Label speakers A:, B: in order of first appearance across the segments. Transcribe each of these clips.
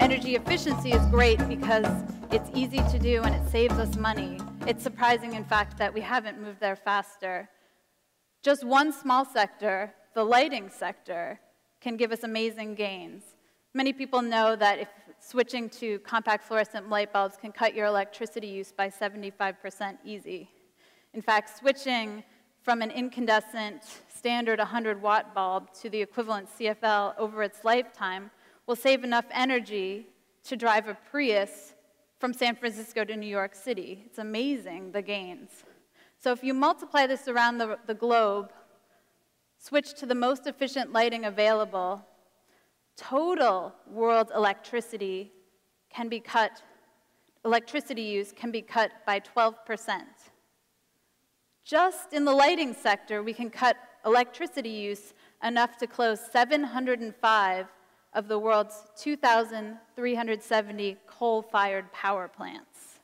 A: Energy efficiency is great because it's easy to do and it saves us money. It's surprising, in fact, that we haven't moved there faster. Just one small sector, the lighting sector, can give us amazing gains. Many people know that if switching to compact fluorescent light bulbs can cut your electricity use by 75% easy. In fact, switching from an incandescent standard 100-watt bulb to the equivalent CFL over its lifetime will save enough energy to drive a Prius from San Francisco to New York City. It's amazing, the gains. So if you multiply this around the globe, switch to the most efficient lighting available, total world electricity use can be cut by 12%. Just in the lighting sector, we can cut electricity use enough to close 705 of the world's 2,370 coal-fired power plants.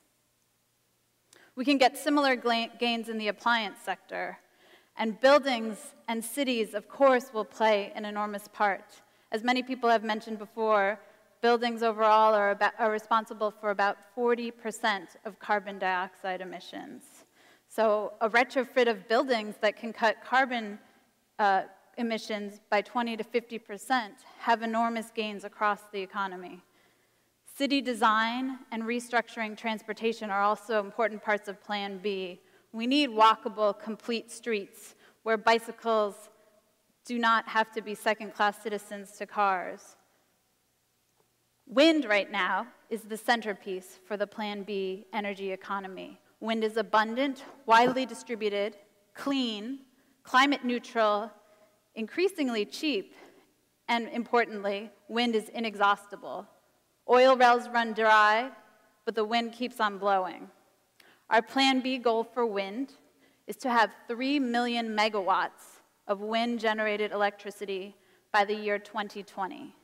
A: We can get similar gains in the appliance sector, and buildings and cities, of course, will play an enormous part. As many people have mentioned before, buildings overall are responsible for about 40% of carbon dioxide emissions. So a retrofit of buildings that can cut carbon emissions by 20 to 50% have enormous gains across the economy. City design and restructuring transportation are also important parts of Plan B. We need walkable, complete streets where bicycles do not have to be second-class citizens to cars. Wind right now is the centerpiece for the Plan B energy economy. Wind is abundant, widely distributed, clean, climate neutral, increasingly cheap, and importantly, wind is inexhaustible. Oil wells run dry, but the wind keeps on blowing. Our Plan B goal for wind is to have 3 million megawatts of wind-generated electricity by the year 2020.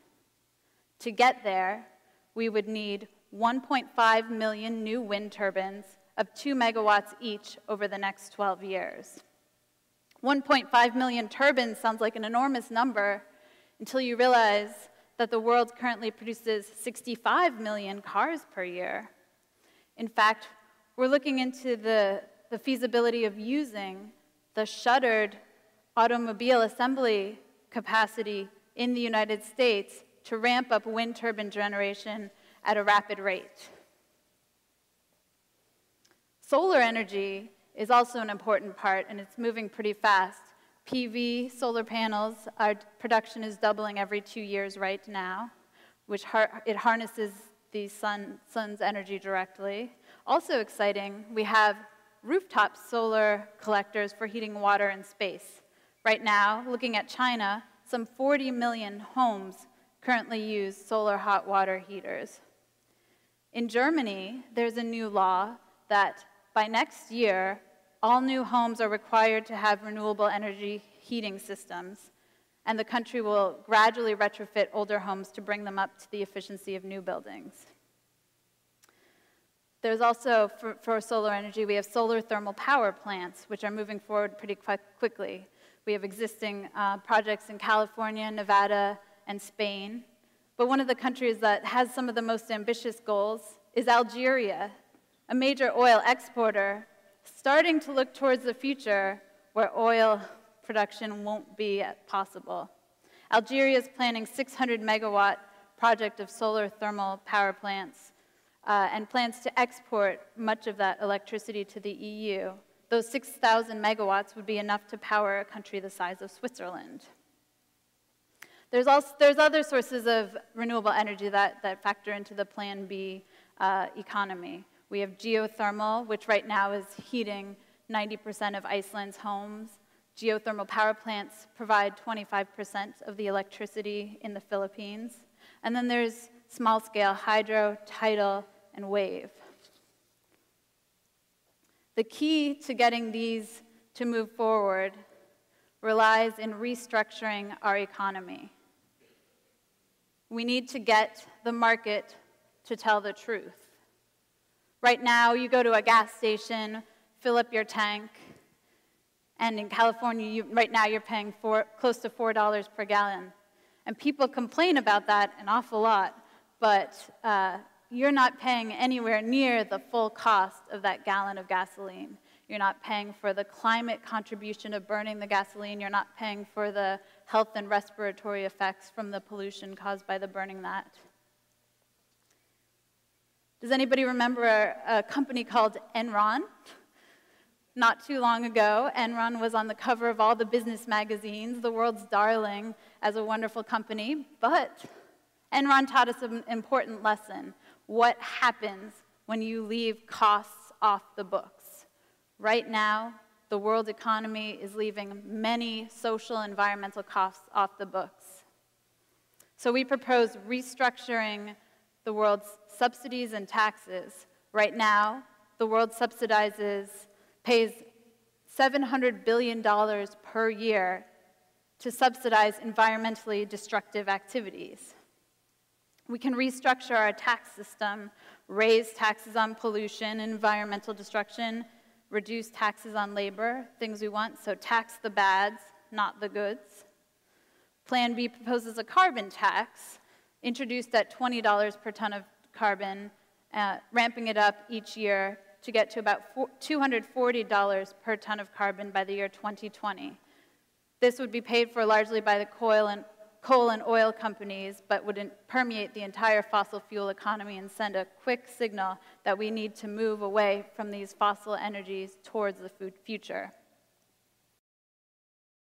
A: To get there, we would need 1.5 million new wind turbines of 2 megawatts each over the next 12 years. 1.5 million turbines sounds like an enormous number until you realize that the world currently produces 65 million cars per year. In fact, we're looking into the feasibility of using the shuttered automobile assembly capacity in the United States to ramp up wind turbine generation at a rapid rate. Solar energy is also an important part, and it's moving pretty fast. PV, solar panels, our production is doubling every 2 years right now, which it harnesses the sun's energy directly. Also exciting, we have rooftop solar collectors for heating water in space. Right now, looking at China, some 40 million homes currently use solar hot water heaters. In Germany, there's a new law that by next year, all new homes are required to have renewable energy heating systems, and the country will gradually retrofit older homes to bring them up to the efficiency of new buildings. There's also, for solar energy, we have solar thermal power plants, which are moving forward pretty quickly. We have existing projects in California, Nevada, and Spain. But one of the countries that has some of the most ambitious goals is Algeria, a major oil exporter, starting to look towards the future where oil production won't be possible. Algeria is planning 600-megawatt project of solar thermal power plants and plans to export much of that electricity to the EU. Those 6,000 megawatts would be enough to power a country the size of Switzerland. There's other sources of renewable energy that factor into the Plan B economy. We have geothermal, which right now is heating 90% of Iceland's homes. Geothermal power plants provide 25% of the electricity in the Philippines. And then there's small-scale hydro, tidal, and wave. The key to getting these to move forward relies in restructuring our economy. We need to get the market to tell the truth. Right now, you go to a gas station, fill up your tank, and in California, right now you're paying close to $4 per gallon. And people complain about that an awful lot, but you're not paying anywhere near the full cost of that gallon of gasoline. You're not paying for the climate contribution of burning the gasoline. You're not paying for the health and respiratory effects from the pollution caused by the burning that. Does anybody remember a company called Enron? Not too long ago, Enron was on the cover of all the business magazines, the world's darling as a wonderful company, but Enron taught us an important lesson. What happens when you leave costs off the books? Right now, the world economy is leaving many social and environmental costs off the books. So we propose restructuring the world's subsidies and taxes. Right now, the world pays $700 billion per year to subsidize environmentally destructive activities. We can restructure our tax system, raise taxes on pollution and environmental destruction, reduce taxes on labor, things we want, so tax the bads, not the goods. Plan B proposes a carbon tax, introduced at $20 per ton of carbon, ramping it up each year to get to about $240 per ton of carbon by the year 2020. This would be paid for largely by the coal and oil companies, but would permeate the entire fossil fuel economy and send a quick signal that we need to move away from these fossil energies towards the future.